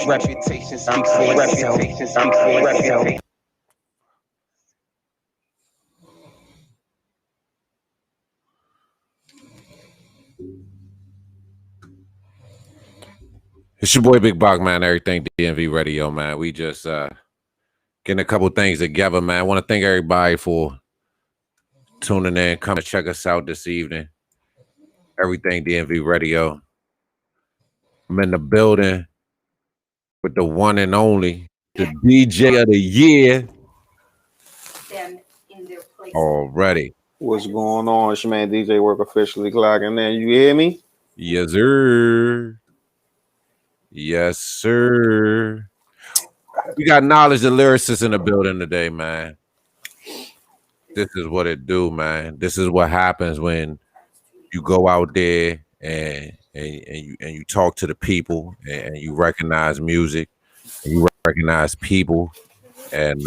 Reputation speaks for itself. It's your boy Big Bog, man. Everything DMV Radio, man. We just getting a couple things together, man. I want to thank everybody for tuning in, come to check us out this evening. Everything DMV Radio. I'm in the building with the one and only, the DJ of the year. Already. What's going on? It's your man DJ Work officially clocking in. You hear me? Yes, sir. Yes, sir. We got Nahledge, the lyricist, in the building today, man. This is what it do, man. This is what happens when you go out there and you talk to the people and you recognize music and you recognize people and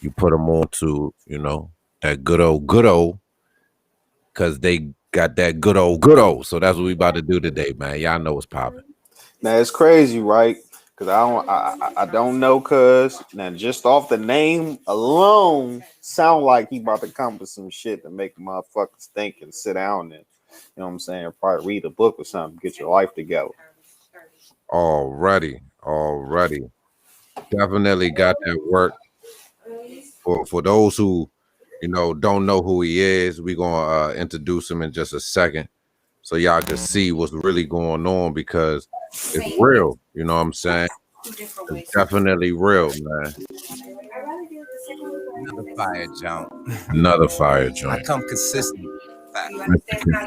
you put them on to, you know, that good old, because they got that good old. So that's what we about to do today, man. Y'all know what's popping. Now it's crazy, right? Because I don't know, cuz now just off the name alone, sound like he about to come with some shit to make motherfuckers think and sit down and, you know what I'm saying, probably read a book or something, get your life together. Already. Definitely got that work. For those who, you know, don't know who he is, we're gonna introduce him in just a second so y'all can see what's really going on, because it's real, you know what I'm saying? It's definitely real, man. Another fire joint. I come consistent.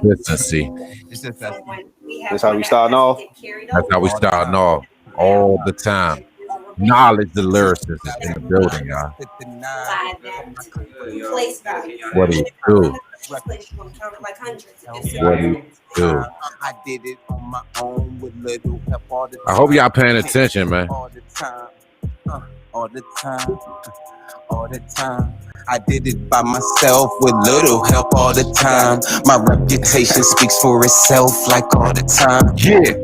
Consistency. That's how we starting off. That's how we starting off all the time. Nahledge, the lyricist, is in the building, y'all. What do you do? What do you do? I did it on my own with little help all the time. I hope y'all paying attention, man. All the time. I did it by myself with little help all the time. My reputation speaks for itself, like all the time. Yeah.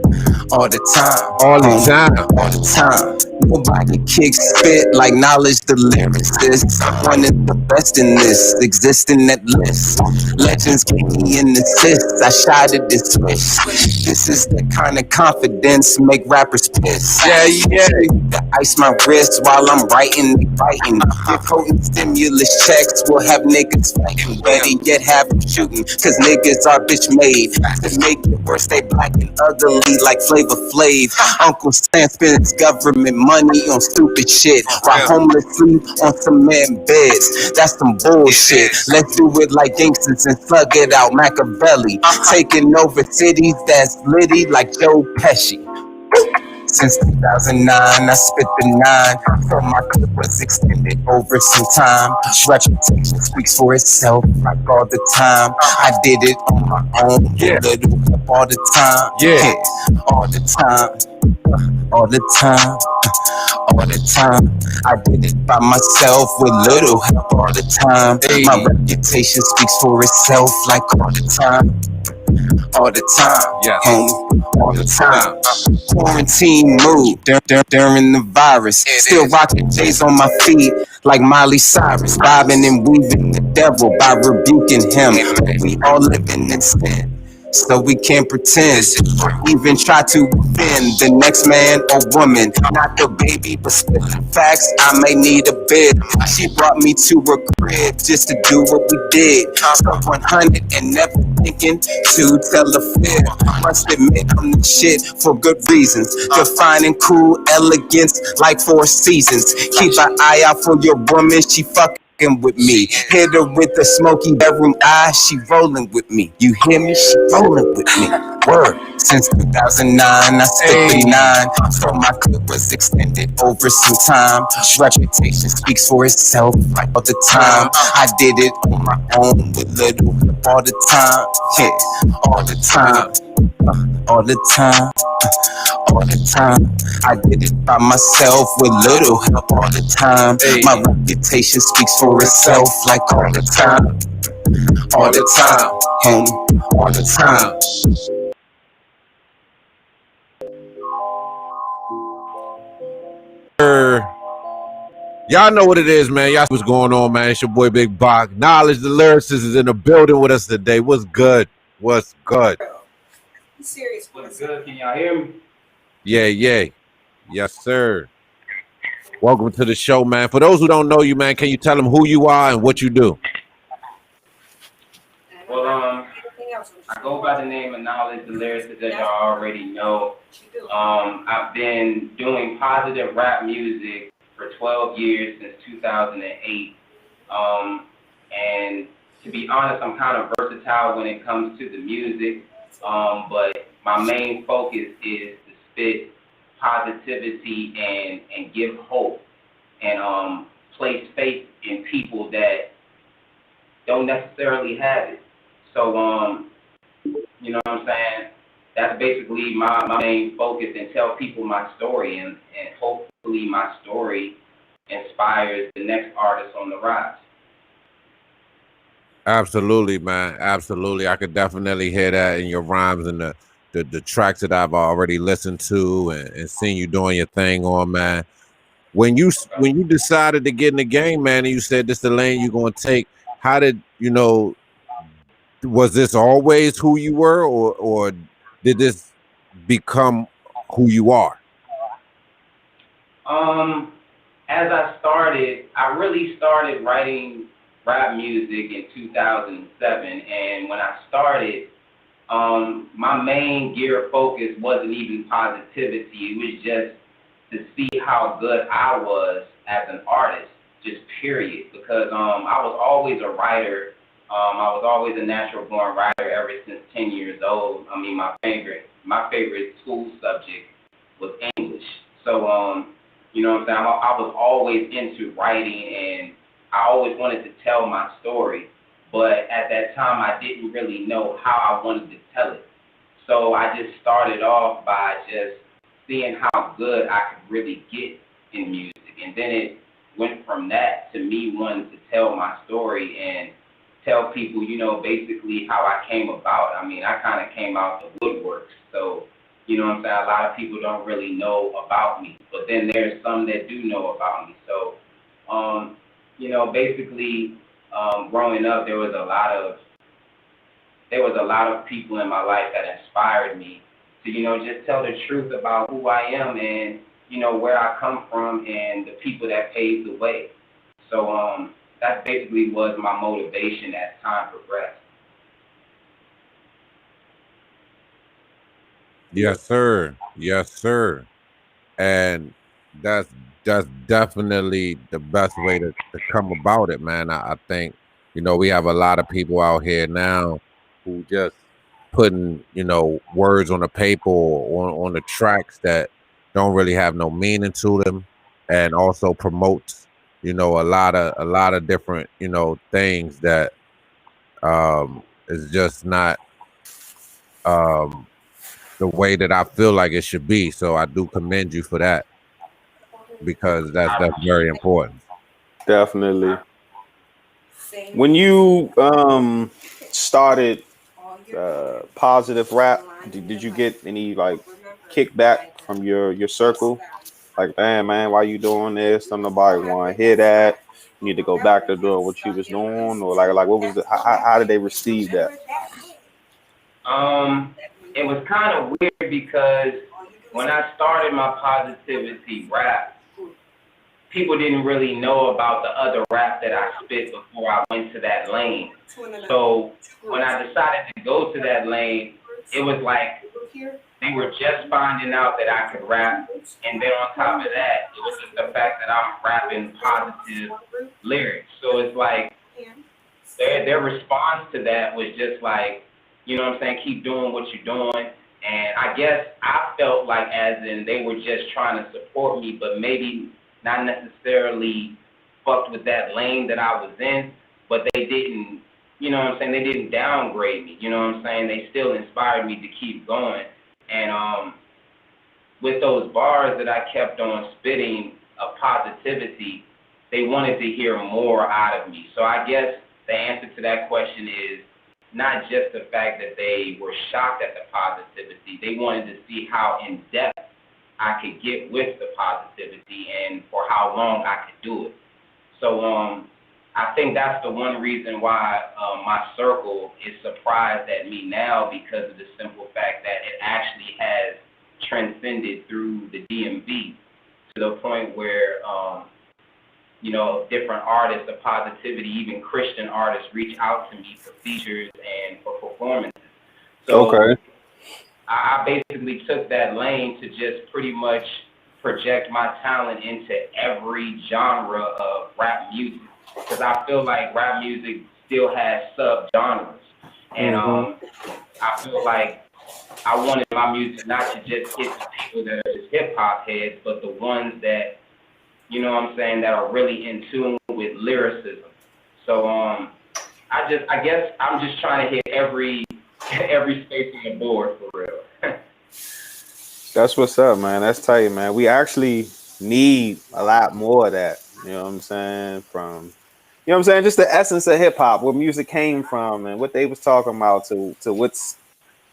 All the time. All the time. All the time. Nobody kicks spit like Nahledge, the lyricist. One of the best in this, existing at list. Legends gave me an assist. I shot it and switch. This is the kind of confidence make rappers piss. Yeah. To ice my wrist while I'm writing. Get potent stimulus checks will have niggas fighting. Better yet have them shooting, cause niggas are bitch made. To make it worse, they black and ugly like Flavor Flav. Uncle Sam spends government money on stupid shit, while homeless sleep on cement beds. That's some bullshit. Let's do it like gangsters and slug it out Machiavelli. Taking over cities that's litty like Joe Pesci. Since 2009, I spit the 9, so my clip was extended over some time. Reputation speaks for itself, like all the time. I did it on my own, little help all the time. Yeah, all the time. All the time. I did it by myself with little help all the time. My reputation speaks for itself, like all the time. All the time, homie, all the time. Quarantine mood during the virus. Still rocking J's on my feet like Miley Cyrus. Bobbing and weaving the devil by rebuking him. We all living in sin, so we can't pretend or even try to offend the next man or woman. Not the baby, but spitting facts, I may need a bit. She brought me to her crib just to do what we did. So 100 and never thinking to tell a fib. Must admit I'm the shit for good reasons. Defining cool elegance like 4 seasons. Keep an eye out for your woman, she fucking with me. Hit her with the smoky bedroom eye, she rolling with me. You hear me? She rolling with me. Word. Since 2009, I spit the 9, so my clip was extended over some time. Reputation speaks for itself, like all the time. I did it on my own with little help all the time. Yeah, all the time. all the time, all the time. I did it by myself with little help all the time. My reputation speaks for itself, like all the time, all the time, homie, all the time. Y'all know what it is, man. Y'all what's going on, man. It's your boy Big Bach. Nahledge, the lyricist, is in the building with us today. What's good? What's good? Serious. What's good? Can y'all hear me? Yeah. Yes, sir. Welcome to the show, man. For those who don't know you, man, can you tell them who you are and what you do? Well, I go by the name of Nahledge, the lyricist, as y'all already know. I've been doing positive rap music for 12 years, since 2008. And to be honest, I'm kind of versatile when it comes to the music. But my main focus is to spit positivity and give hope and place faith in people that don't necessarily have it. So, you know what I'm saying? That's basically my main focus, and tell people my story, and hopefully my story inspires the next artist on the rise. Absolutely, man. Absolutely. I could definitely hear that in your rhymes and the tracks that I've already listened to and seen you doing your thing on, man. When you decided to get in the game, man, and you said this is the lane you're gonna take, how did was this always who you were, or did this become who you are? As I really started writing rap music in 2007, and when I started, my main gear focus wasn't even positivity. It was just to see how good I was as an artist, just period. Because I was always a writer. I was always a natural born writer ever since 10 years old. I mean, my favorite school subject was English. So, you know what I'm saying? I was always into writing, and I always wanted to tell my story. But at that time, I didn't really know how I wanted to tell it. So I just started off by just seeing how good I could really get in music. And then it went from that to me wanting to tell my story and tell people, you know, basically how I came about. I mean, I kind of came out the woodworks. So, you know what I'm saying? A lot of people don't really know about me. But then there's some that do know about me. So, you know, basically, growing up, there was a lot of people in my life that inspired me to, you know, just tell the truth about who I am and, you know, where I come from and the people that paved the way. So that basically was my motivation as time progressed. Yes, sir. Yes, sir. And that's definitely the best way to come about it, man. I think, you know, we have a lot of people out here now who just putting, you know, words on the paper or on the tracks that don't really have no meaning to them, and also promotes, you know, a lot of different, you know, things that is just not the way that I feel like it should be. So I do commend you for that, because that's very important. Definitely. When you started positive rap, did you get any like kickback from your circle? Like, damn man, why you doing this? Don't nobody want to hear that. You need to go back to doing what you was doing, or like what was how did they receive that? It was kind of weird because when I started my positivity rap, people didn't really know about the other rap that I spit before I went to that lane. So when I decided to go to that lane, it was like they were just finding out that I could rap, and then on top of that, it was just the fact that I'm rapping positive lyrics. So it's like their response to that was just like, you know what I'm saying, keep doing what you're doing. And I guess I felt like as in they were just trying to support me, but maybe not necessarily fucked with that lane that I was in, but they didn't you know what I'm saying, they didn't downgrade me. You know what I'm saying? They still inspired me to keep going. And with those bars that I kept on spitting of positivity, they wanted to hear more out of me. So I guess the answer to that question is not just the fact that they were shocked at the positivity. They wanted to see how in depth I could get with the positivity and for how long I could do it. So I think that's the one reason why my circle is surprised at me now, because of the simple fact that it actually has transcended through the DMV to the point where, you know, different artists of positivity, even Christian artists, reach out to me for features and for performances. So Okay. I basically took that lane to just pretty much project my talent into every genre of rap music, because I feel like rap music still has sub-genres. And I feel like I wanted my music not to just hit the people that are just hip-hop heads, but the ones that, you know what I'm saying, that are really in tune with lyricism. So I guess I'm just trying to hit every space on the board for real. That's what's up, man. That's tight, man. We actually need a lot more of that. You know what I'm saying? From, you know what I'm saying, just the essence of hip hop, where music came from and what they was talking about to what's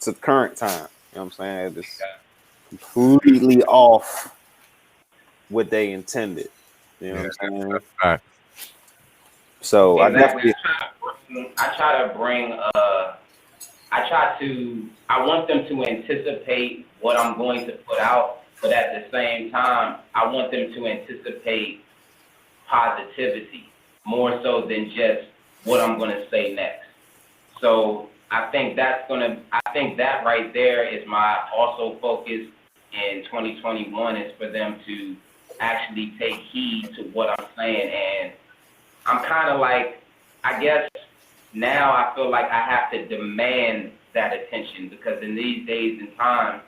to current time. You know what I'm saying? Just completely off what they intended. You know what I'm saying? Right. So exactly. I want them to anticipate what I'm going to put out, but at the same time, I want them to anticipate positivity more so than just what I'm going to say next. So I think that right there is my also focus in 2021, is for them to actually take heed to what I'm saying. And I'm kind of like, I guess now I feel like I have to demand that attention, because in these days and times,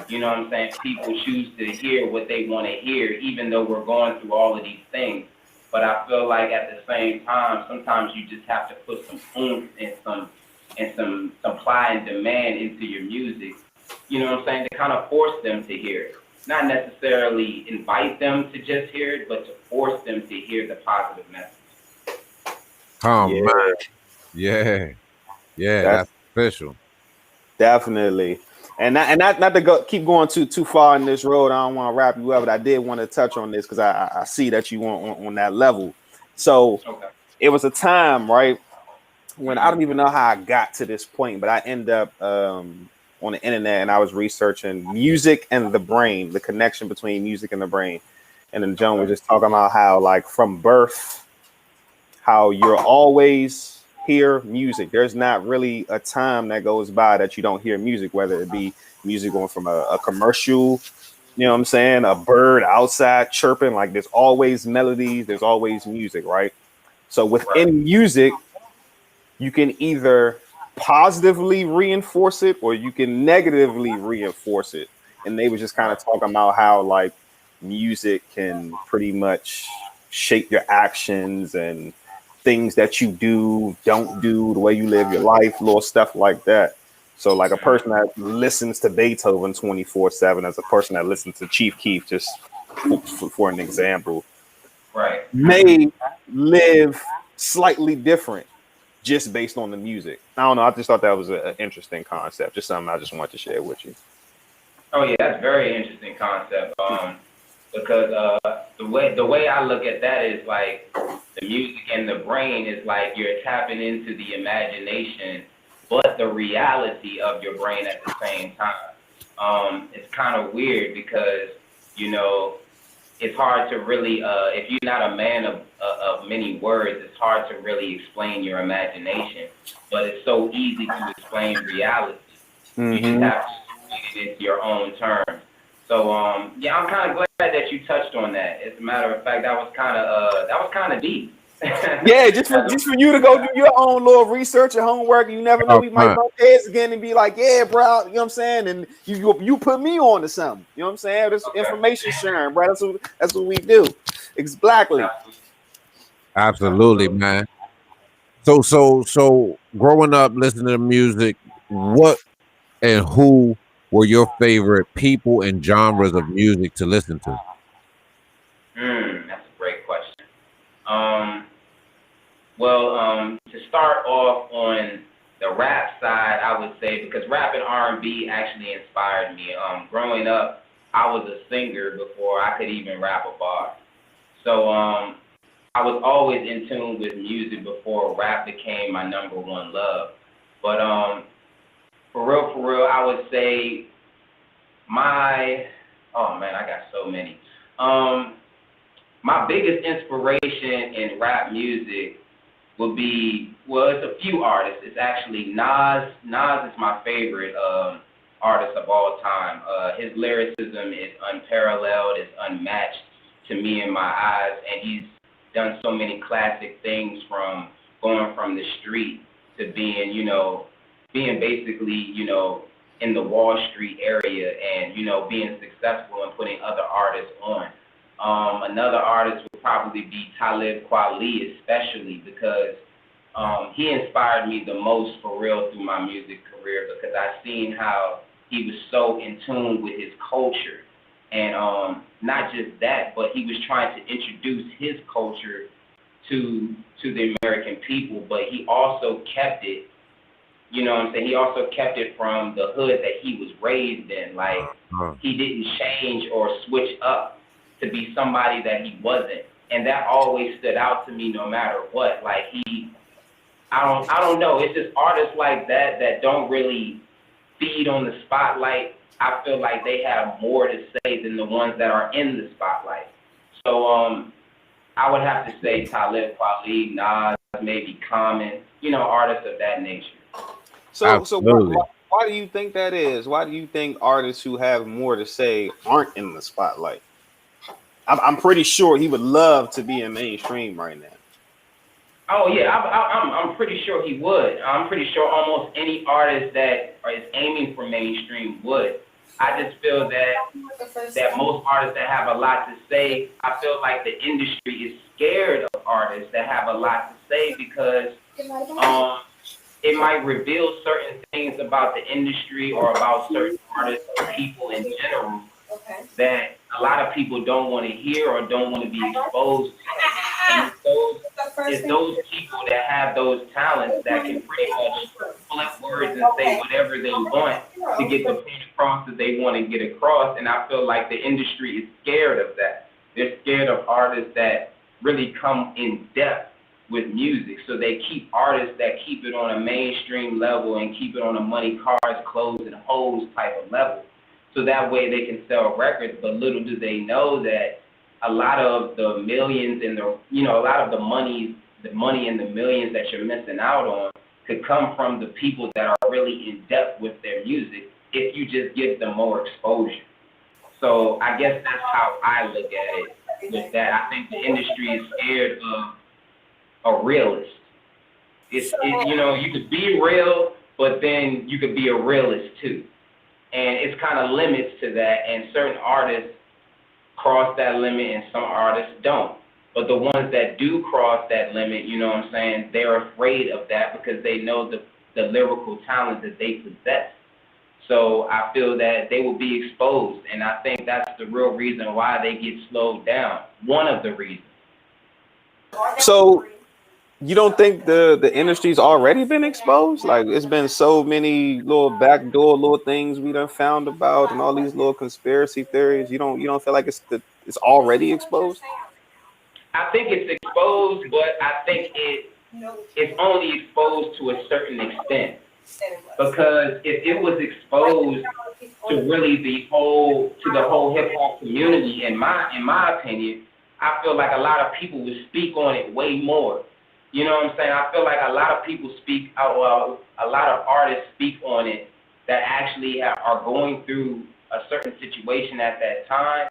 you know what I'm saying, people choose to hear what they want to hear, even though we're going through all of these things. But I feel like at the same time, sometimes you just have to put some oomph and some supply and demand into your music, you know what I'm saying, to kind of force them to hear it. Not necessarily invite them to just hear it, but to force them to hear the positive message. Man. Yeah, that's official. Definitely. And not to go keep going too far in this road. I don't want to wrap you up, but I did want to touch on this because I see that you on that level. So It was a time, right, when I don't even know how I got to this point, but I end up on the internet and I was researching music and the brain, the connection between music and the brain. And then John was just talking about how, like, from birth, how you're always hear music. There's not really a time that goes by that you don't hear music, whether it be music going from a commercial, you know what I'm saying, a bird outside chirping. Like, there's always melodies, there's always music, right? So within music, you can either positively reinforce it or you can negatively reinforce it. And they were just kind of talking about how, like, music can pretty much shape your actions and things that you don't do, the way you live your life, little stuff like that. So, like, a person that listens to Beethoven 24/7 as a person that listens to Chief Keef, just for an example, may live slightly different just based on the music. I don't know. I just thought that was an interesting concept. Just something I just wanted to share with you. Oh yeah, that's a very interesting concept. Because the way I look at that is like the music and the brain is like you're tapping into the imagination, but the reality of your brain at the same time. It's kind of weird because, you know, it's hard to really, if you're not a man of many words, it's hard to really explain your imagination. But it's so easy to explain reality. You just have to put it into your own terms. So yeah, I'm kind of glad that you touched on that. As a matter of fact, that was kind of deep. Yeah, just for you to go do your own little research and homework. You never know, we might bump heads again and be like, yeah, bro, you know what I'm saying? And you put me on to something. You know what I'm saying? This information sharing, bro. That's what we do. Exactly. Absolutely, man. So growing up listening to music, what and who were your favorite people and genres of music to listen to? That's a great question. Um, to start off on the rap side, I would say because rap and R&B actually inspired me. Growing up, I was a singer before I could even rap a bar. So I was always in tune with music before rap became my number one love. But for real, I would say my oh man, I got so many. My biggest inspiration in rap music would be, well, it's a few artists. It's actually Nas. Nas is my favorite artist of all time. His lyricism is unparalleled, it's unmatched to me in my eyes, and he's done so many classic things from going from the street to being, being basically, in the Wall Street area and, being successful and putting other artists on. Another artist would probably be Talib Kweli, especially because he inspired me the most for real through my music career because I seen how he was so in tune with his culture. And not just that, but he was trying to introduce his culture to the American people, but he also kept it, you know what I'm saying? He also kept it from the hood that he was raised in. Like, he didn't change or switch up to be somebody that he wasn't. And that always stood out to me no matter what. Like, I don't know. It's just artists like that that don't really feed on the spotlight. I feel like they have more to say than the ones that are in the spotlight. So I would have to say Talib Kweli, Nas, maybe Common, artists of that nature. So why do you think that is? Why do you think artists who have more to say aren't in the spotlight? I'm pretty sure he would love to be in mainstream right now. Oh yeah, I'm pretty sure he would. I'm pretty sure almost any artist that is aiming for mainstream would. I just feel that most artists that have a lot to say, I feel like the industry is scared of artists that have a lot to say because it might reveal certain things about the industry or about certain artists or people in general that a lot of people don't want to hear or don't want to be exposed to. And it's those people that have those talents that can pretty much flip words and say whatever they want to get the point across that they want to get across. And I feel like the industry is scared of that. They're scared of artists that really come in depth with music. So they keep artists that keep it on a mainstream level and keep it on a money, cars, clothes, and hoes type of level. So that way they can sell records, but little do they know that a lot of the millions and a lot of the money and the millions that you're missing out on could come from the people that are really in depth with their music if you just give them more exposure. So I guess that's how I look at it with that. I think the industry is scared of a realist. You could be real, but then you could be a realist too. And it's kind of limits to that, and certain artists cross that limit and some artists don't. But the ones that do cross that limit, you know what I'm saying, they're afraid of that because they know the lyrical talent that they possess. So I feel that they will be exposed, and I think that's the real reason why they get slowed down. One of the reasons. So you don't think the industry's already been exposed? Like it's been so many little backdoor little things we done found about and all these little conspiracy theories. You don't feel like it's already exposed? I think it's exposed, but I think it's only exposed to a certain extent. Because if it was exposed to really the whole hip hop community, in my opinion, I feel like a lot of people would speak on it way more. You know what I'm saying? I feel like a lot of people speak, a lot of artists speak on it that actually are going through a certain situation at that time,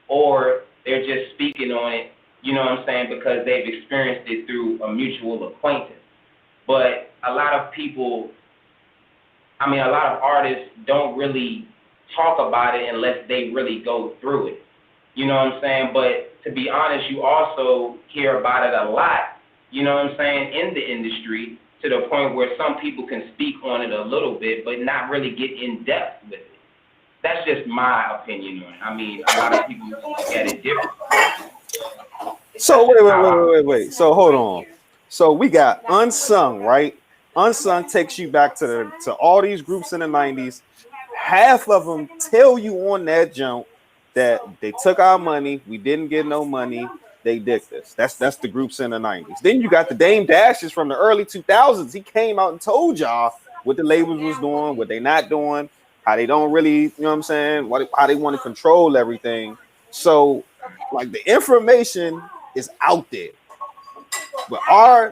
or they're just speaking on it, you know what I'm saying, because they've experienced it through a mutual acquaintance. But a lot of artists don't really talk about it unless they really go through it. You know what I'm saying? But to be honest, you also hear about it a lot you know what I'm saying, in the industry to the point where some people can speak on it a little bit, but not really get in depth with it. That's just my opinion on it. I mean, a lot of people look at it differently. So wait. So hold on. So we got Unsung, right? Unsung takes you back to all these groups in the 90s. Half of them tell you on that jump that they took our money, we didn't get no money, they dicked us. That's the groups in the 90s. Then you got the Dame Dashes from the early 2000s. He came out and told y'all what the labels was doing, what they not doing, how they don't really, you know what I'm saying, how they want to control everything. So like the information is out there. But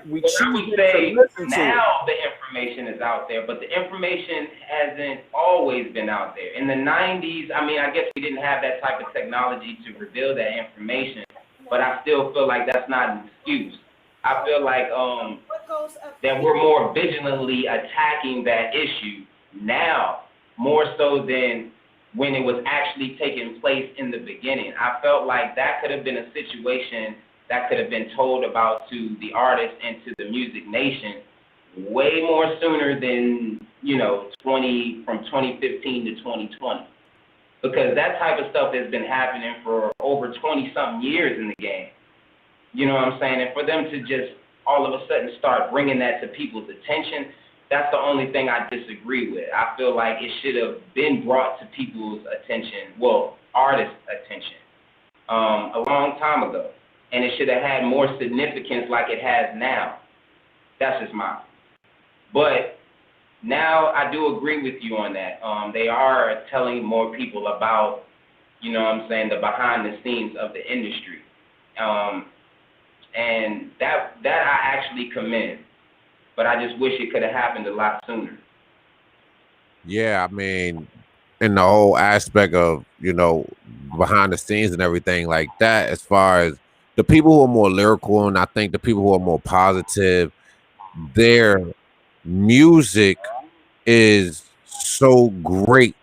we But I choose would to say listen to it. now the information is out there, but the information hasn't always been out there. In the 90s, I mean, I guess we didn't have that type of technology to reveal that information, but I still feel like that's not an excuse. I feel like that we're more vigilantly attacking that issue now, more so than when it was actually taking place in the beginning. I felt like that could have been a situation that could have been told about to the artist and to the music nation way more sooner than, you know, from 2015 to 2020. Because that type of stuff has been happening for over 20-something years in the game. You know what I'm saying? And for them to just all of a sudden start bringing that to people's attention, that's the only thing I disagree with. I feel like it should have been brought to people's attention, well, artists' attention, a long time ago. And it should have had more significance like it has now. That's just mine. But now I do agree with you on that. They are telling more people about, you know what I'm saying, the behind the scenes of the industry. And that I actually commend. But I just wish it could have happened a lot sooner. Yeah, I mean, in the whole aspect of, you know, behind the scenes and everything like that, as far as the people who are more lyrical, and I think the people who are more positive, their music is so great,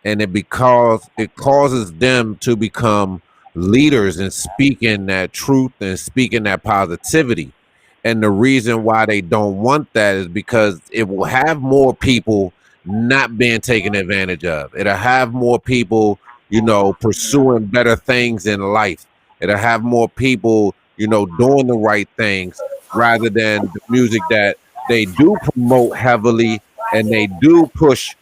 and it causes them to become leaders and speaking that truth and speaking that positivity. And the reason why they don't want that is because it will have more people not being taken advantage of. It'll have more people, you know, pursuing better things in life. It'll have more people, you know, doing the right things rather than the music that they do promote heavily and they do push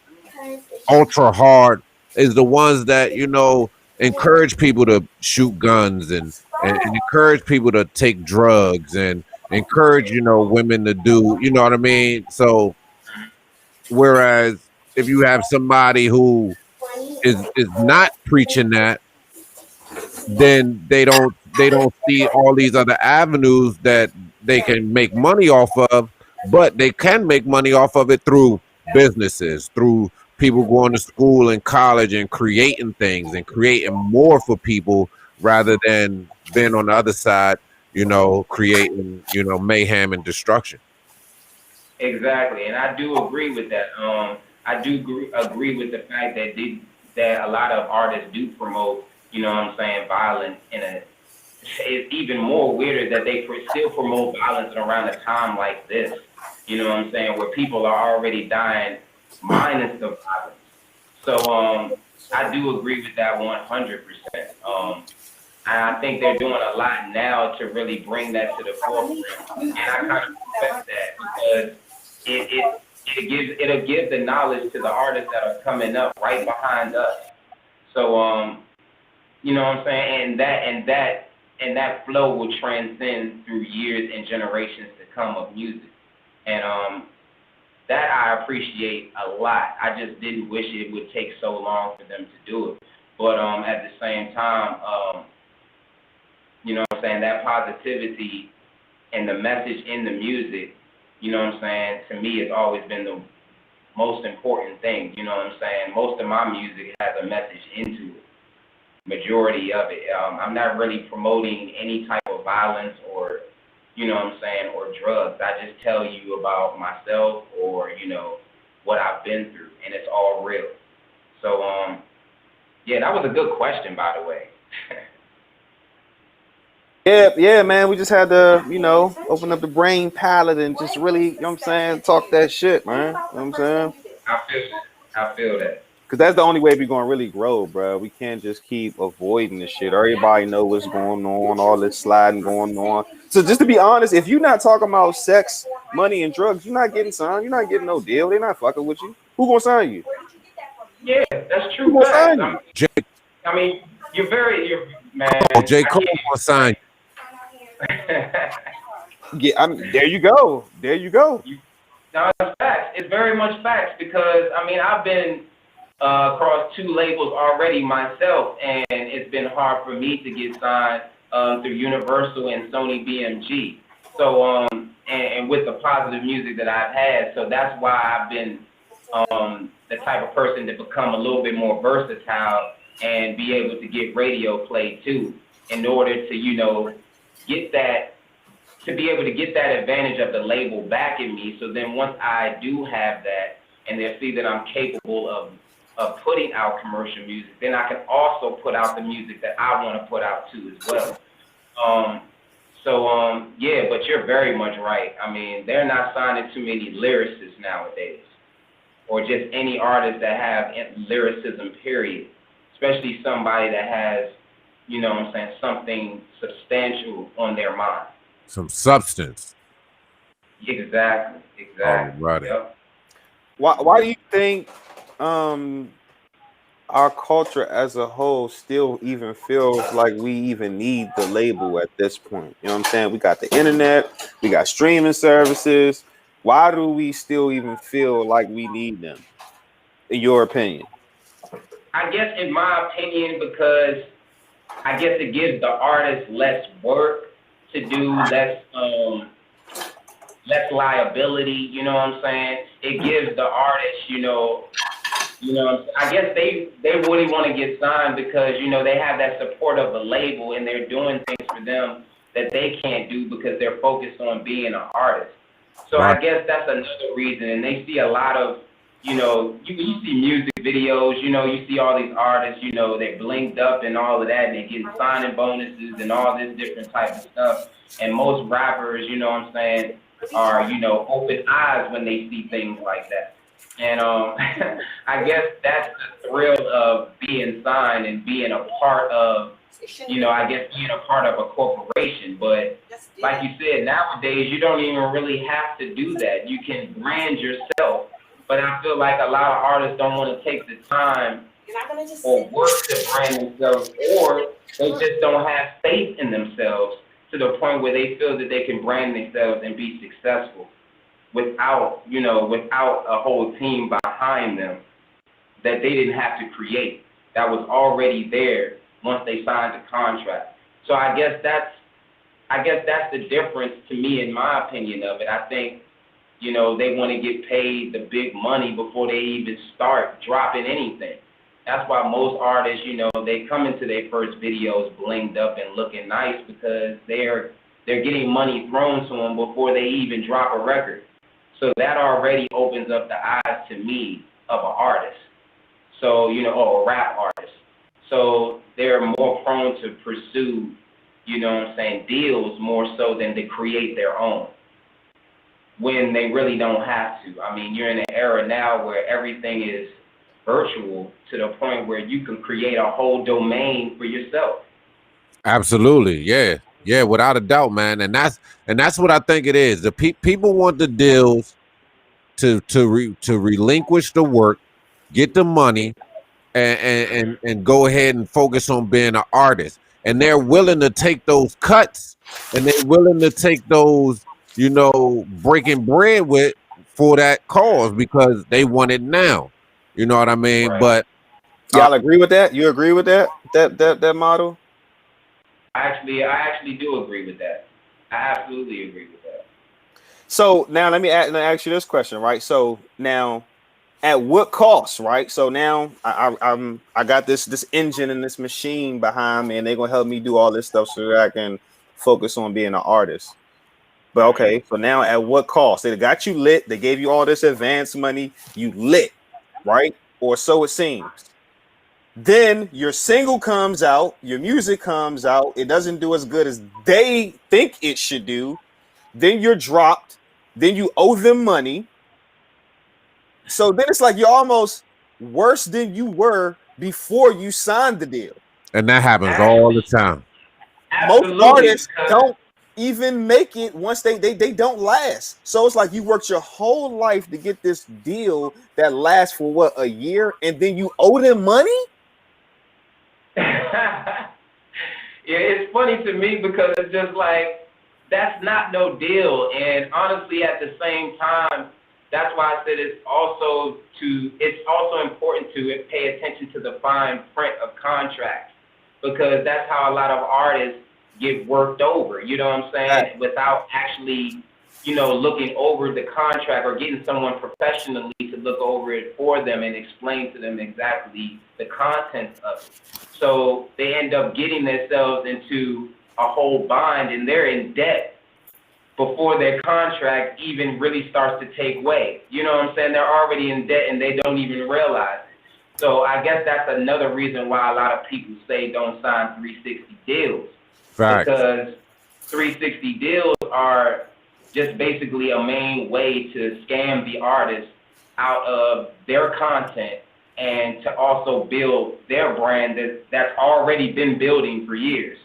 ultra hard is the ones that, you know, encourage people to shoot guns and encourage people to take drugs and encourage, you know, women to do, you know what I mean? So whereas if you have somebody who is not preaching that, then they don't see all these other avenues that they can make money off of, but they can make money off of it through businesses, through people going to school and college and creating things and creating more for people rather than being on the other side, you know, creating, you know, mayhem and destruction. Exactly, and I do agree with that. I do agree with the fact that that a lot of artists do promote, you know what I'm saying, violence in a. It's even more weirder that they still promote violence around a time like this. You know what I'm saying, where people are already dying, minus the violence. So I do agree with that 100%. And I think they're doing a lot now to really bring that to the forefront, and I kind of respect that because it'll give the knowledge to the artists that are coming up right behind us. So you know what I'm saying, and that flow will transcend through years and generations to come of music, and that I appreciate a lot. I just didn't wish it would take so long for them to do it, but at the same time, you know what I'm saying, that positivity and the message in the music, you know what I'm saying, to me has always been the most important thing. You know what I'm saying? Most of my music has a message into it, majority of it. I'm not really promoting any type of violence or, you know what I'm saying, or drugs. I just tell you about myself or, you know, what I've been through, and it's all real. So, yeah, that was a good question, by the way. Yeah, man. We just had to, open up the brain palette and just really, you know what I'm saying, talk that shit, man. You know what I'm saying? I feel I feel that. Because that's the only way we're gonna really grow, bro. We can't just keep avoiding this shit. Everybody know what's going on, all this sliding going on. So just to be honest, if you're not talking about sex, money, and drugs, you're not getting signed. You're not getting no deal. They're not fucking with you. Who gonna sign you? Yeah, that's Who true gonna facts. sign you? I mean, you're man. Oh, J. I Cole can't gonna sign. explain. Yeah, I mean, there you go. There you go. No, it's facts. It's very much facts because I mean I've been across two labels already myself, and it's been hard for me to get signed through Universal and Sony BMG. So and with the positive music that I've had, so that's why I've been the type of person to become a little bit more versatile and be able to get radio play too, in order to get that to be able to get that advantage of the label backing me. So then once I do have that and they see that I'm capable of putting out commercial music, then I can also put out the music that I want to put out too as well. Yeah, but you're very much right. I mean, they're not signing too many lyricists nowadays, or just any artist that have lyricism, period. Especially somebody that has, something substantial on their mind. Some substance. Exactly. Alrighty. Yep. Why do you think our culture as a whole still even feels like we even need the label at this point? You know what I'm saying? We got the internet, we got streaming services. Why do we still even feel like we need them? In your opinion? I guess in my opinion, because I guess it gives the artist less work to do, less liability, you know what I'm saying? It gives the artist, I guess they really want to get signed because, they have that support of the label and they're doing things for them that they can't do because they're focused on being an artist. So Right. I guess that's another reason. And they see a lot of, you see music videos, you see all these artists, they're blinked up and all of that, and they're getting signing bonuses and all this different type of stuff. And most rappers, are, open eyes when they see things like that. And I guess that's the thrill of being signed and being a part of, being a part of a corporation. But like you said, nowadays you don't even really have to do that. You can brand yourself. But I feel like a lot of artists don't want to take the time or work to brand themselves, or they just don't have faith in themselves to the point where they feel that they can brand themselves and be successful without a whole team behind them that they didn't have to create, that was already there once they signed the contract. So I guess that's the difference to me, in my opinion of it. I think, they want to get paid the big money before they even start dropping anything. That's why most artists, they come into their first videos blinged up and looking nice because they're getting money thrown to them before they even drop a record. So that already opens up the eyes to me of an artist. So, or a rap artist. So they're more prone to pursue, deals more so than to create their own, when they really don't have to. I mean, you're in an era now where everything is virtual to the point where you can create a whole domain for yourself. Absolutely, yeah, without a doubt, man. And that's what I think it is. The people want the deals to relinquish the work, get the money, and go ahead and focus on being an artist. And they're willing to take those cuts, and they're willing to take those, breaking bread with for that cause because they want it now. You know what I mean? Right. But y'all agree with that? You agree with that model? I actually do agree with that. I absolutely agree with that. So now let me ask you this question, right? So now, at what cost, right? So now I got this engine and this machine behind me, and they're gonna help me do all this stuff so that I can focus on being an artist. But okay, so now at what cost? They got you lit. They gave you all this advance money. You lit, right? Or so it seems. Then your single comes out, your music comes out, it doesn't do as good as they think it should do. Then you're dropped, then you owe them money. So then it's like you're almost worse than you were before you signed the deal. And that happens all the time. Absolutely. Most artists don't even make it once they don't last. So it's like you worked your whole life to get this deal that lasts for what, a year, and then you owe them money? Yeah, it's funny to me because it's just like, that's not no deal. And honestly, at the same time, that's why I said it's also important to pay attention to the fine print of contracts, because that's how a lot of artists get worked over, you know what I'm saying? Right. Without actually, looking over the contract or getting someone professionally to look over it for them and explain to them exactly the contents of it. So they end up getting themselves into a whole bind, and they're in debt before their contract even really starts to take weight. You know what I'm saying? They're already in debt and they don't even realize it. So I guess that's another reason why a lot of people say don't sign 360 deals. Facts. Because 360 deals are just basically a main way to scam the artist out of their content and to also build their brand that's already been building for years.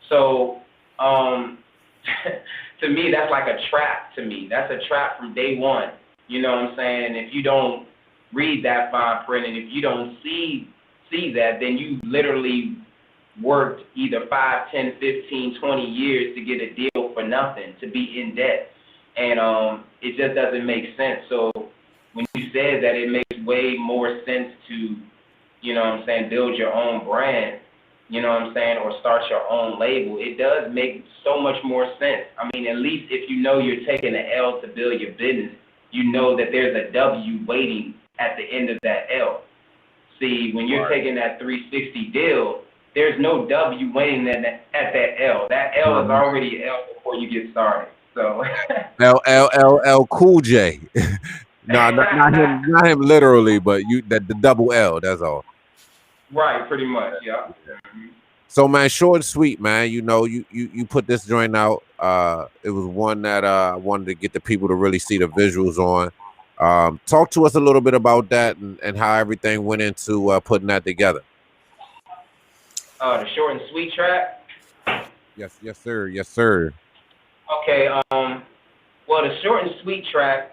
So to me, that's like a trap to me. That's a trap from day one. You know what I'm saying? If you don't read that fine print and if you don't see that, then you literally worked either 5, 10, 15, 20 years to get a deal for nothing, to be in debt. And it just doesn't make sense. So when you said that, it makes way more sense to, build your own brand, or start your own label. It does make so much more sense. I mean, at least if you're taking an L to build your business, you know that there's a W waiting at the end of that L. See, when you're taking that 360 deal, there's no W waiting at that L. That L is already L before you get started. So L Cool J. No, not him literally, but the double L, that's all. Right, pretty much, yeah. So man, short and sweet, man. You put this joint out. It was one that I wanted to get the people to really see the visuals on. Talk to us a little bit about that and how everything went into putting that together. The short and sweet track? Yes, sir. Okay, well, the short and sweet track,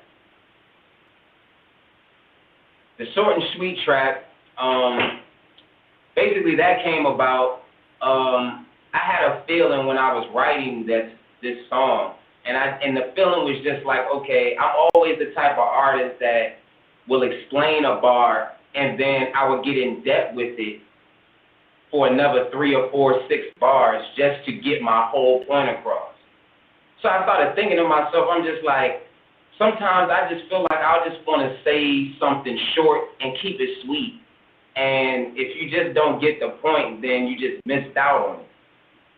basically that came about, I had a feeling when I was writing this song, and the feeling was just like, okay, I'm always the type of artist that will explain a bar, and then I would get in depth with it for another 3 or 4, 6 bars just to get my whole point across. So I started thinking to myself, I'm just like, sometimes I just feel like I just want to say something short and keep it sweet. And if you just don't get the point, then you just missed out on it.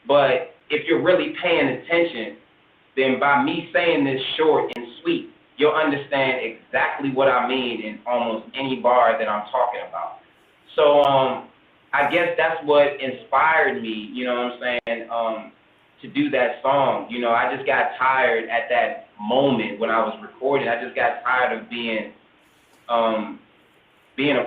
But if you're really paying attention, then by me saying this short and sweet, you'll understand exactly what I mean in almost any bar that I'm talking about. So I guess that's what inspired me, you know what I'm saying, to do that song. I just got tired at that moment when I was recording. I just got tired of being a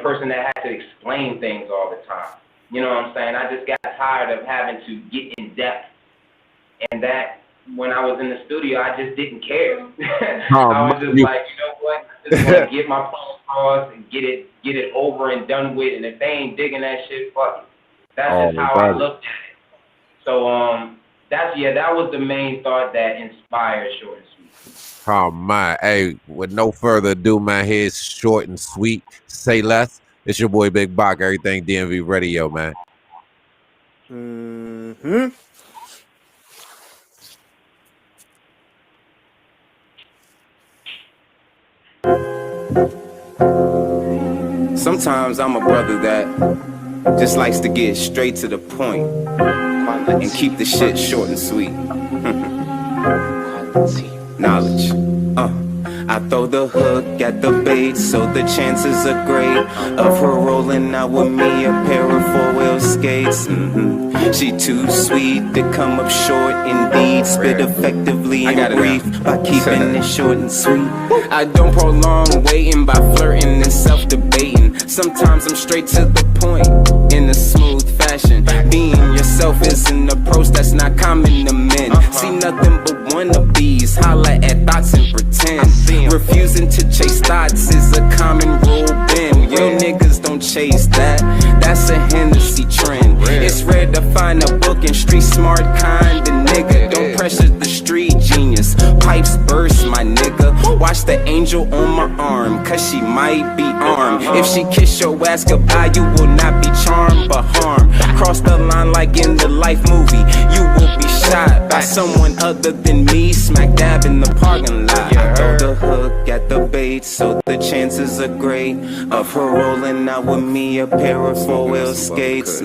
person that had to explain things all the time. You know what I'm saying? I just got tired of having to get in depth. And that, when I was in the studio, I just didn't care. I was just like, you know what? I just want to get my point across and get it over and done with. And if they ain't digging that shit, fuck it. That's just how I looked at it. So that was the main thought that inspired Short and Sweet. Oh my, hey, with no further ado, man, here's Short and Sweet. Say less. It's your boy Big Bach, everything DMV Radio, man. Sometimes I'm a brother that just likes to get straight to the point and keep the shit short and sweet. Knowledge. I throw the hook at the bait, so the chances are great of her rolling out with me a pair of four-wheel skates. She too sweet to come up short indeed. Spit effectively and brief by keeping it short and sweet. I don't prolong waiting by flirting and self-debating. Sometimes I'm straight to the point in a smooth fashion. Being yourself is an approach that's not common to men. See nothing but wannabes, holla at thoughts and pretend. Refusing to chase thoughts is a common rule bend. Real niggas don't chase that, that's a Hennessy trend. It's rare to find a book and street smart kind of nigga. Don't pressure the street genius, pipes burst my nigga. Watch the angel on my arm, cause she might be armed. If she kiss your ass goodbye, you will not be charmed but harmed. Cross the line like in the life movie, you will be shot by someone other than me, smack dab in the parking lot. I throw the hook at the bait, so the chances are great of her rolling out with me a pair of four-wheel skates.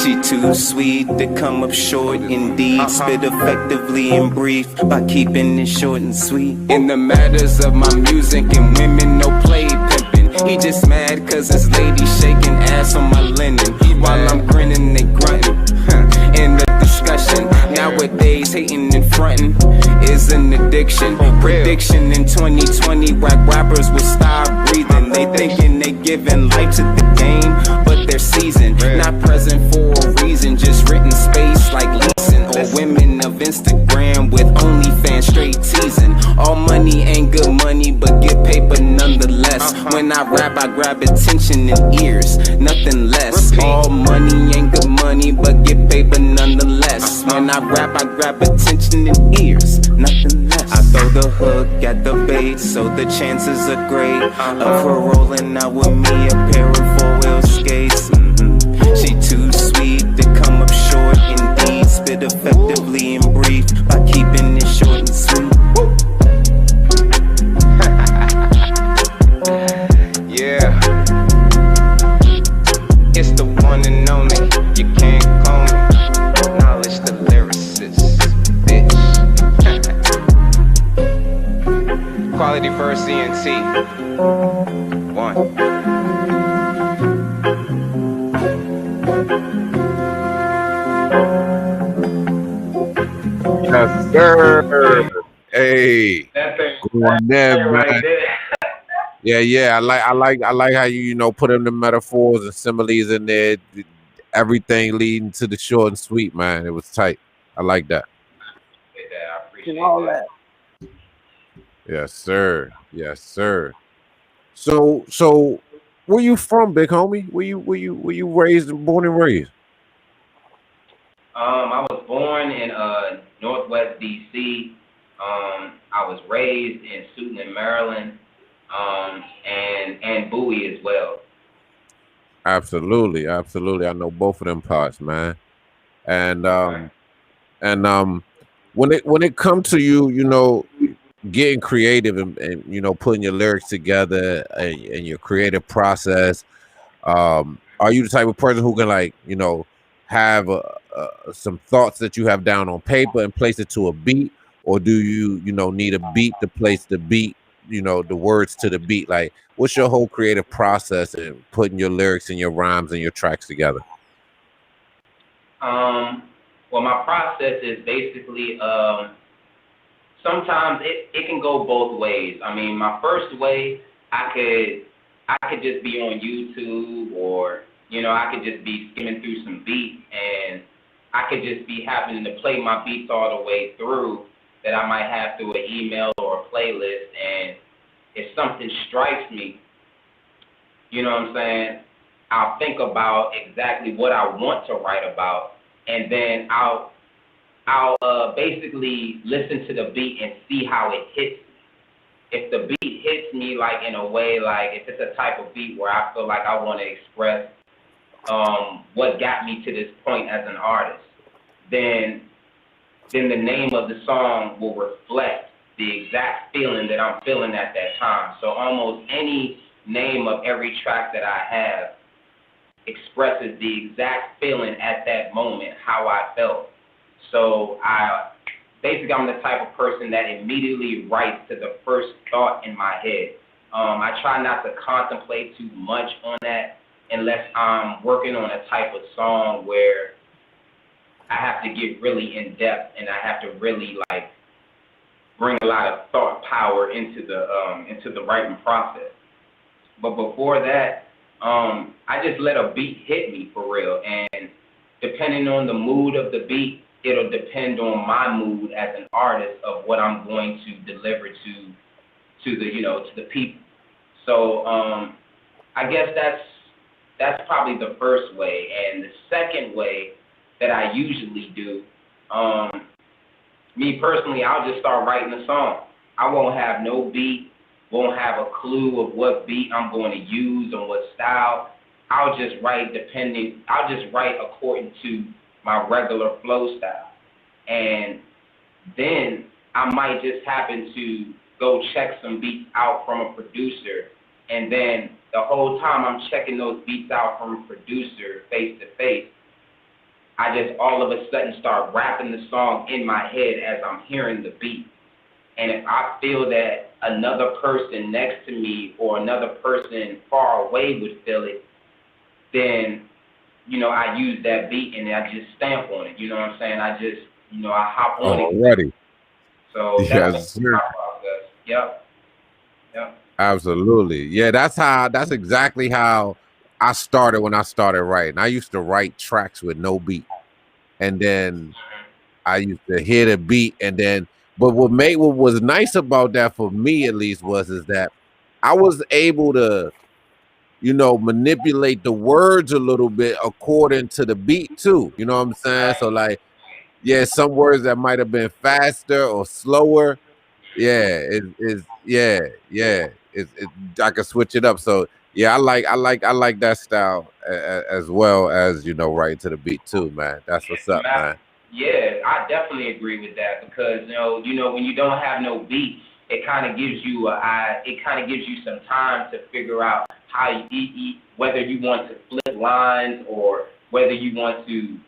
She too sweet to come up short indeed. Spit effectively and brief by keeping it short and sweet. In the matters of my music and women, no play pimping. He just mad cause his lady shaking ass on my linen while I'm grinning and grunting. In the discussion, nowadays hating and fronting is an addiction. Prediction in 2020, whack rappers will stop breathing. They thinking they giving life to the game, but they're seasoned, not present for a reason. Just written space like leasing, or women of Instagram with OnlyFans straight teasing. All money ain't good money, but get paper nonetheless. When I rap, I grab attention and ears, nothing less. All money ain't good money, but get paper nonetheless. When I rap, I grab attention and ears, nothing less. I throw the hook at the bait, so the chances are great of her rolling out with me a pair of four-wheel skates. She too sweet to come up short indeed. Spit effectively and brief by keeping it short and sweet. Yeah, it's the one and only, you can't clone me. Knowledge the lyricist, bitch. Quality first ENT. One. Yes, sir. Hey, That thing going there, right man. there. Yeah. I like how you put in the metaphors and similes in there. Everything leading to the short and sweet, man. It was tight. I like that. I appreciate that. Yes, sir. Yes, sir. So, where you from, big homie? Were you raised, born and raised? I was born in Northwest DC. I was raised in Suitland, Maryland, and Bowie as well. Absolutely. I know both of them parts, man. And when it comes to you, getting creative and putting your lyrics together and your creative process, are you the type of person who can have some thoughts that you have down on paper and place it to a beat, or do you need a beat to place the beat, the words to the beat? Like, what's your whole creative process in putting your lyrics and your rhymes and your tracks together? Well, my process is basically sometimes it can go both ways. I mean, my first way, I could just be on YouTube, or I could just be skimming through some beats, and I could just be happening to play my beats all the way through that I might have through an email or a playlist, and if something strikes me, you know what I'm saying, I'll think about exactly what I want to write about, and then I'll basically listen to the beat and see how it hits me. If the beat hits me like in a way, like if it's a type of beat where I feel like I want to express what got me to this point as an artist, then the name of the song will reflect the exact feeling that I'm feeling at that time. So almost any name of every track that I have expresses the exact feeling at that moment, how I felt. So I basically I'm the type of person that immediately writes to the first thought in my head. I try not to contemplate too much on that unless I'm working on a type of song where I have to get really in depth and I have to really like bring a lot of thought power into the writing process. But before that, I just let a beat hit me for real, and depending on the mood of the beat, it'll depend on my mood as an artist of what I'm going to deliver to the people. So I guess that's probably the first way, and the second way that I usually do, me personally, I'll just start writing a song. I won't have no beat, won't have a clue of what beat I'm going to use or what style. I'll just write according to my regular flow style. And then I might just happen to go check some beats out from a producer, and then the whole time I'm checking those beats out from a producer face to face, I just all of a sudden start rapping the song in my head as I'm hearing the beat. And if I feel that another person next to me or another person far away would feel it, then, I use that beat and I just stamp on it. You know what I'm saying? I just, I hop on it. Already. So that's my process. Yep. Absolutely. Yeah, that's exactly how I started when I started writing. I used to write tracks with no beat. And then I used to hear the beat, and then but what was nice about that for me at least is that I was able to, manipulate the words a little bit according to the beat too. You know what I'm saying? So like, yeah, some words that might have been faster or slower. Yeah, I can switch it up. So yeah, I like that style as well as writing to the beat too, man. That's what's up, man. Yeah, I definitely agree with that because when you don't have no beat, it kind of gives you some time to figure out how whether you want to flip lines or whether you want to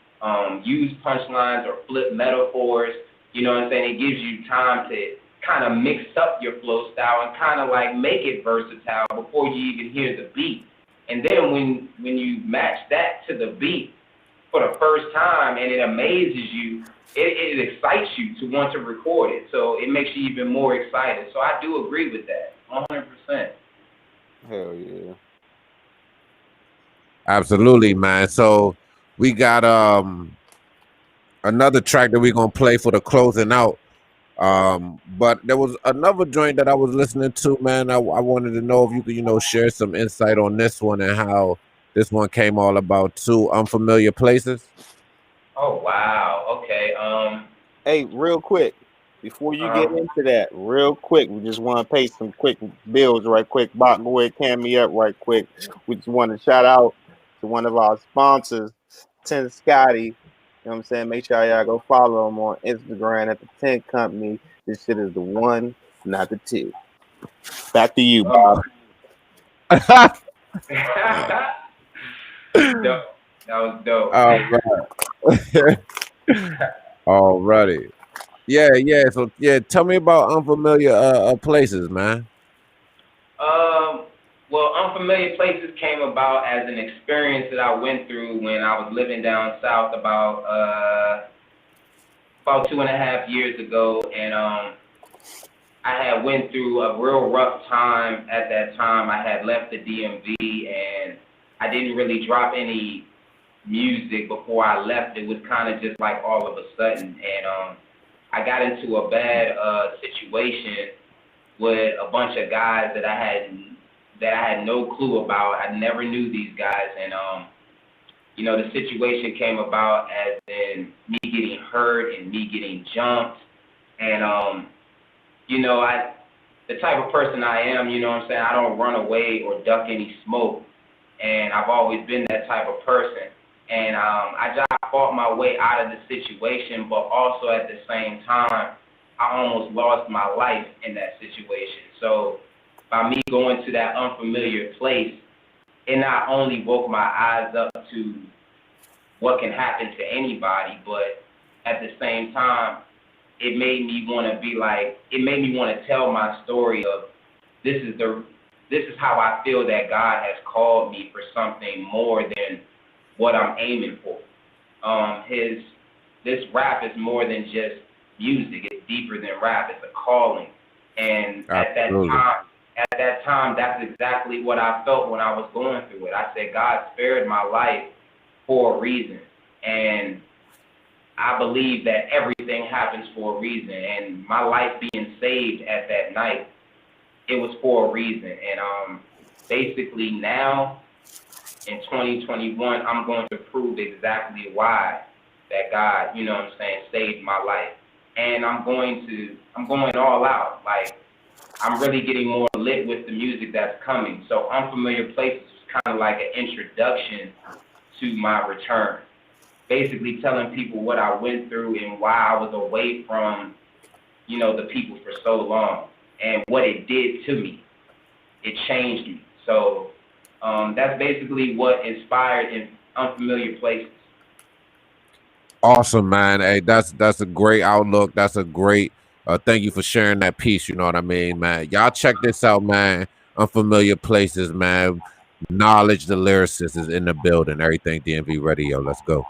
use punchlines or flip metaphors. You know what I'm saying? It gives you time to kind of mix up your flow style and kind of like make it versatile before you even hear the beat. And then when you match that to the beat for the first time and it amazes you, it excites you to want to record it. So it makes you even more excited. So I do agree with that, 100%. Hell yeah. Absolutely, man. So we got another track that we're gonna play for the closing out. But there was another joint that I was listening to, man. I wanted to know if you could, share some insight on this one and how this one came all about too. Unfamiliar Places. Oh wow. Okay. Hey, real quick, before you get into that, real quick, we just want to pay some quick bills right quick. Bot, go ahead, cam me up right quick. We just want to shout out to one of our sponsors, 10 Scotty. You know what I'm saying? Make sure y'all go follow him on Instagram at the 10 Company. This shit is the one, not the two. Back to you, Bob. Dope. That was dope. All righty. Yeah. So yeah, tell me about Unfamiliar Places, man. Well, Unfamiliar Places came about as an experience that I went through when I was living down south about 2.5 years ago, and I had went through a real rough time at that time. I had left the DMV, and I didn't really drop any music before I left. It was kind of just like all of a sudden, and I got into a bad situation with a bunch of guys that I had no clue about. I never knew these guys, and the situation came about as in me getting hurt and me getting jumped, and the type of person I am, you know what I'm saying, I don't run away or duck any smoke, and I've always been that type of person. And I just fought my way out of the situation, but also at the same time, I almost lost my life in that situation. So by me going to that unfamiliar place, it not only woke my eyes up to what can happen to anybody, but at the same time, it made me want to be like, it made me want to tell my story of this is how I feel that God has called me for something more than what I'm aiming for. This rap is more than just music. It's deeper than rap. It's a calling. And Absolutely. at that time, that's exactly what I felt when I was going through it. I said, God spared my life for a reason. And I believe that everything happens for a reason. And my life being saved at that night, it was for a reason. And basically now, in 2021, I'm going to prove exactly why that God, you know what I'm saying, saved my life. And I'm going all out. Like, I'm really getting more lit with the music that's coming. So Unfamiliar Places is kind of like an introduction to my return. Basically telling people what I went through and why I was away from, you know, the people for so long and what it did to me. It changed me. So that's basically what inspired in Unfamiliar Places. Awesome, man. Hey, that's a great outlook. That's a great thank you for sharing that piece. You know what I mean, man. Y'all check this out, man. Unfamiliar Places, man. Nahledge, the lyricist, is in the building. Everything DMV Radio. Let's go.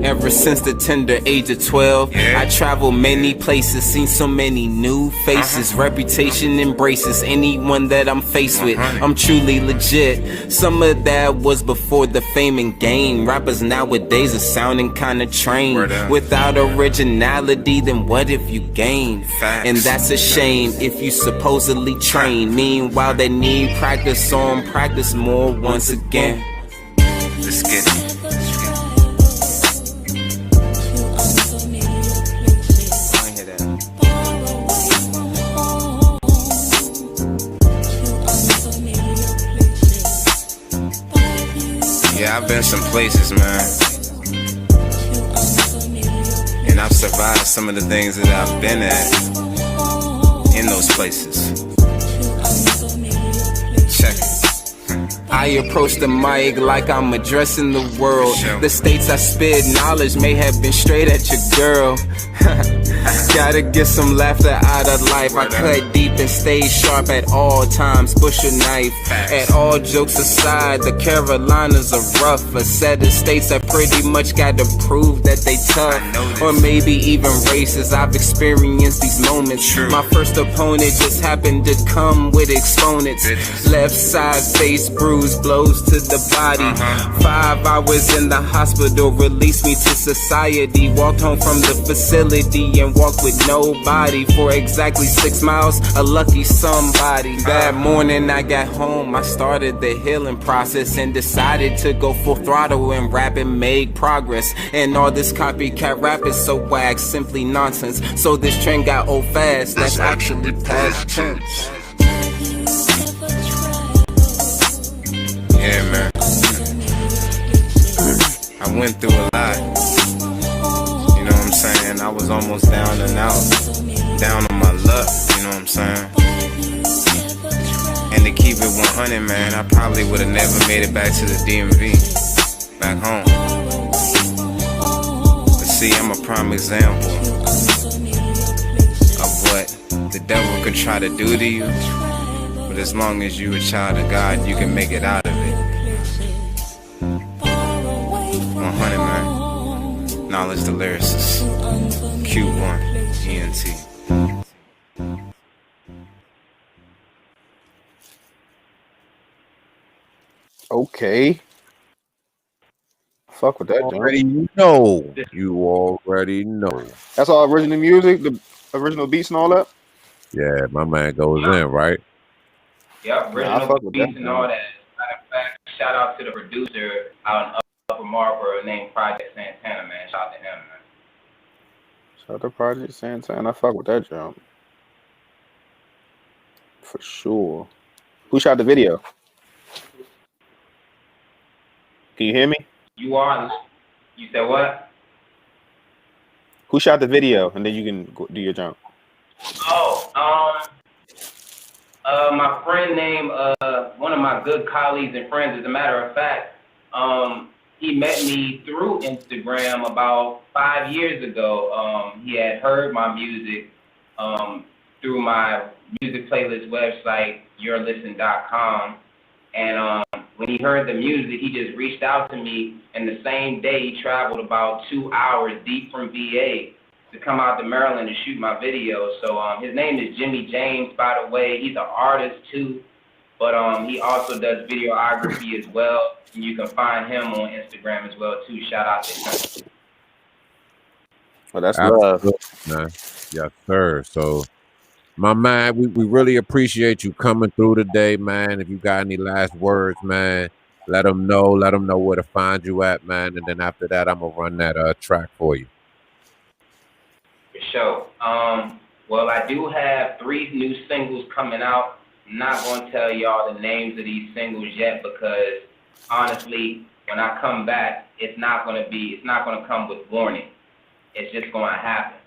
Ever since the tender age of 12, I traveled many places, seen so many new faces. Reputation embraces anyone that I'm faced with. I'm truly legit. Some of that was before the fame and game. Rappers nowadays are sounding kinda trained. Without originality, then what if you gain? And that's a shame if you supposedly train. Meanwhile, they need practice on practice more once again. Let's get it. Yeah, I've been some places, man, and I've survived some of the things that I've been at in those places. Check it. I approach the mic like I'm addressing the world. The states I spit knowledge may have been straight at your girl. Gotta get some laughter out of life. I cut deep and stay sharp at all times. Push a knife. At all jokes aside, the Carolinas are rough. A set of states that pretty much gotta prove that they tough. Or maybe even racist. I've experienced these moments. My first opponent just happened to come with exponents. Left side face bruise, blows to the body. 5 hours in the hospital released me to society. Walked home from the facility and walked with nobody for exactly 6 miles, a lucky somebody. That morning I got home, I started the healing process and decided to go full throttle and rap and make progress. And all this copycat rap is so whack, simply nonsense. So this trend got old fast, that's actually past tense. Yeah, man. I went through a lot. You know what I'm saying? I was almost down and out, down on my luck. You know what I'm saying? And to keep it 100, man, I probably would have never made it back to the DMV, back home. But see, I'm a prime example of what the devil could try to do to you. But as long as you're a child of God, you can make it out of it. 100, man. Nahledge, the lyricist. Q1 ENT. Okay. Fuck with that, John. Already know. You already know. That's all original music, the original beats and all that? Yeah, my man goes in, right? Yep, original beats and all that. Matter of fact, shout out to the producer out in Upper Marlboro named Project Santana, man. Shout out to him, man. Shout out to Project Santana. I fuck with that jump. For sure. Who shot the video? Can you hear me? You said what? Who shot the video? And then you can go do your jump. Oh, brother named one of my good colleagues and friends. As a matter of fact, he met me through Instagram about 5 years ago. He had heard my music through my music playlist website, yourlisten.com. And when he heard the music, he just reached out to me. And the same day, he traveled about 2 hours deep from VA to come out to Maryland to shoot my video. So his name is Jimmy James, by the way. He's an artist, too. But he also does videography as well. And you can find him on Instagram as well, too. Shout out to him. Well, that's love. Man. Yes, sir. So, my man, we really appreciate you coming through today, man. If you got any last words, man, let them know. Let them know where to find you at, man. And then after that, I'm going to run that track for you. For sure. Well, I do have 3 new singles coming out. I'm not going to tell y'all the names of these singles yet because, honestly, when I come back, it's not going to come with warning. It's just going to happen.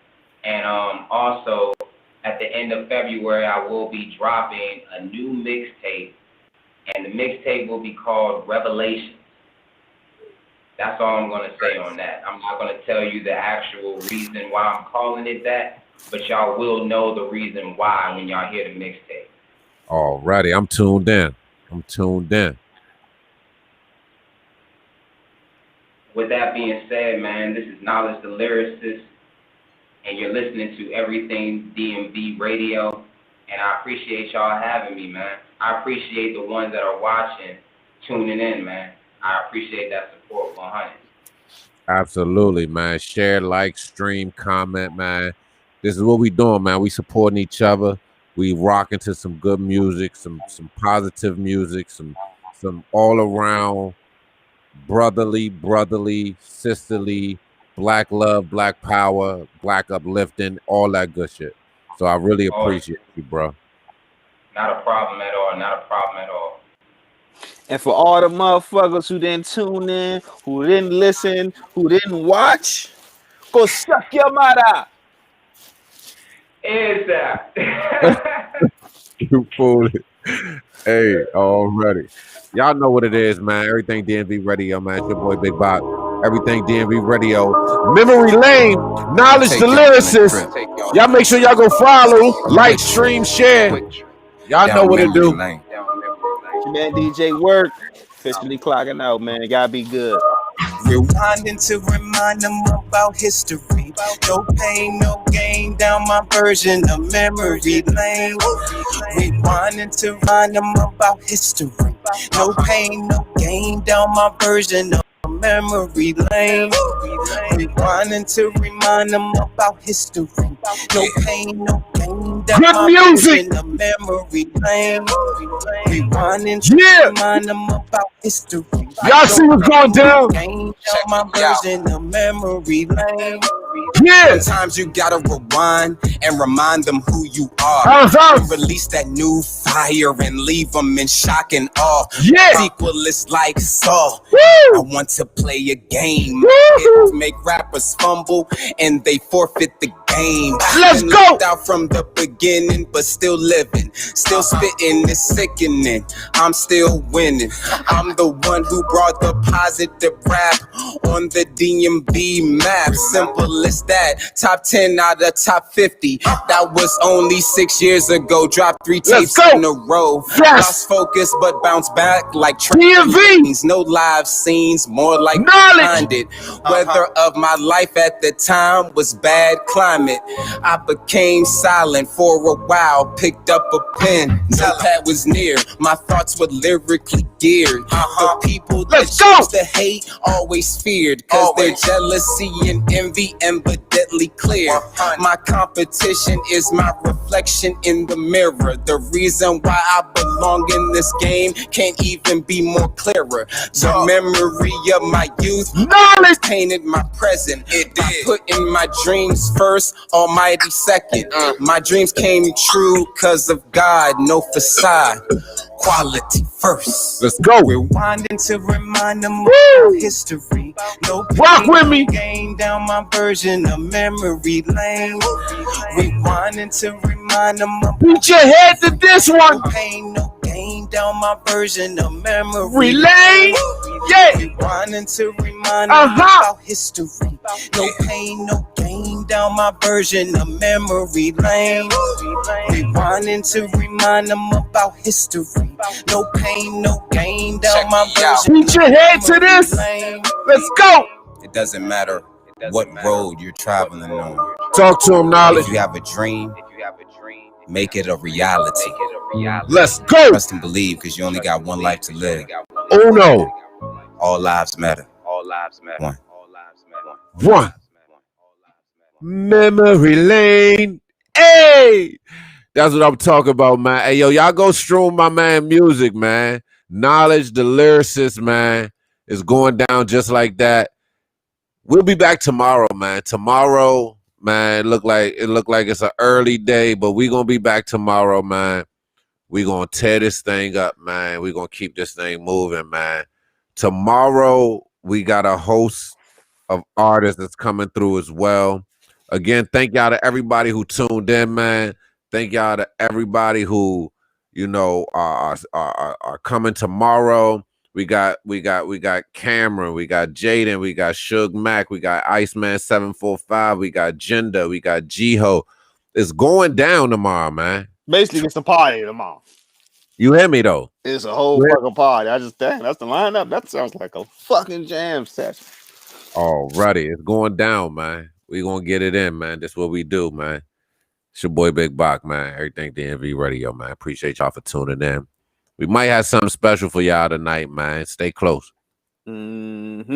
And also, at the end of February, I will be dropping a new mixtape, and the mixtape will be called Revelations. That's all I'm going to say on that. I'm not going to tell you the actual reason why I'm calling it that, but y'all will know the reason why when y'all hear the mixtape. Alrighty, I'm tuned in. With that being said, man, this is Nahledge the Lyricist, and you're listening to Everything DMV Radio, and I appreciate y'all having me, man. I appreciate the ones that are watching, tuning in, man. I appreciate that support 100. Absolutely, man. Share, like, stream, comment, man. This is what we doing, man. We supporting each other. We rocking to some good music, some positive music, some all around brotherly, sisterly, black love, black power, black uplifting, all that good shit. So I really appreciate you, bro. Not a problem at all. And for all the motherfuckers who didn't tune in, who didn't listen, who didn't watch, go suck your mother. Is that? You fool. Hey, already. Y'all know what it is, man. Everything DMV Radio, man. It's your boy Big Bob. Everything DMV Radio. Memory Lane. Nahledge the Lyricist. Y'all make sure y'all go follow, like, stream, share. Y'all know what it do. Man, DJ Work. Officially clocking out, man. It gotta be good. Rewinding to remind them about history. No pain, no gain, down my version of memory lane. Rewinding to remind them about history. No pain, no gain, down my version of memory lane. Rewinding to remind them about history. No pain, no gain, down my version of memory lane. Rewinding to remind them about history. Y'all see what's going down? Check my version of memory lane. Yeah. Sometimes you gotta rewind and remind them who you are. And release that new fire and leave them in shock and awe. Yeah. Sequel is like Saw. Woo. I want to play a game. It make rappers fumble and they forfeit the game. Let's Been go. left out from the beginning, but still living, still spitting. It's sickening. I'm still winning. I'm the one who brought the positive rap on the DMV map. Simple as that. Top 10 out of top 50. That was only 6 years ago. Dropped 3 tapes in a row. Yes. Lost focus, but bounced back like DMV. No live scenes, more like Knowledge. Weather of my life at the time was bad climate. I became silent for a while, picked up a pen. Notepad was near, my thoughts were lyrically geared. The people that chose to hate always feared, cause their jealousy and envy evidently clear. My competition is my reflection in the mirror. The reason why I belong in this game can't even be more clearer. The memory of my youth painted my present. It did. I put in my dreams first, almighty second. My dreams came true cause of God, no facade. Quality first. Let's go. Rewinding to remind them of history. No pain, rock with me. Gain down my version of memory lane. Rewinding to remind them of beat your head to this one. No pain, no gain. game down my version of memory Relay. Yeah. Rewinding to remind me about history. No pain, no gain down my version of memory lane. Rewinding to remind them about history. No pain, no gain down my version. Put your head to this. Let's go. It doesn't matter what road you're traveling on. Talk to him, Knowledge. If you have a dream, make it a reality. Let's go. Trust and believe, because you only got one life to live. Oh no. All lives matter. One. Memory lane. Hey. That's what I'm talking about, man. Hey, yo, y'all go stream my man music, man. Nahledge, the Lyricist, man, is going down just like that. We'll be back tomorrow, man. Tomorrow, man, it look like it's an early day, but we gonna be back tomorrow, man. We gonna tear this thing up, man. We gonna keep this thing moving, man. Tomorrow, we got a host of artists that's coming through as well. Again, thank y'all to everybody who tuned in, man. Thank y'all to everybody who, you know, are coming tomorrow. We got Cameron, we got Jaden, we got Suge Mac, we got Iceman 745, we got Jinda, we got Jiho. It's going down tomorrow, man. Basically, it's a party tomorrow. You hear me though? It's a whole fucking party. I just damn, that's the lineup. That sounds like a fucking jam session. Alrighty, it's going down, man. We gonna get it in, man. That's what we do, man. It's your boy Big Bach, man. Everything DMV Radio, man. Appreciate y'all for tuning in. We might have something special for y'all tonight, man. Stay close.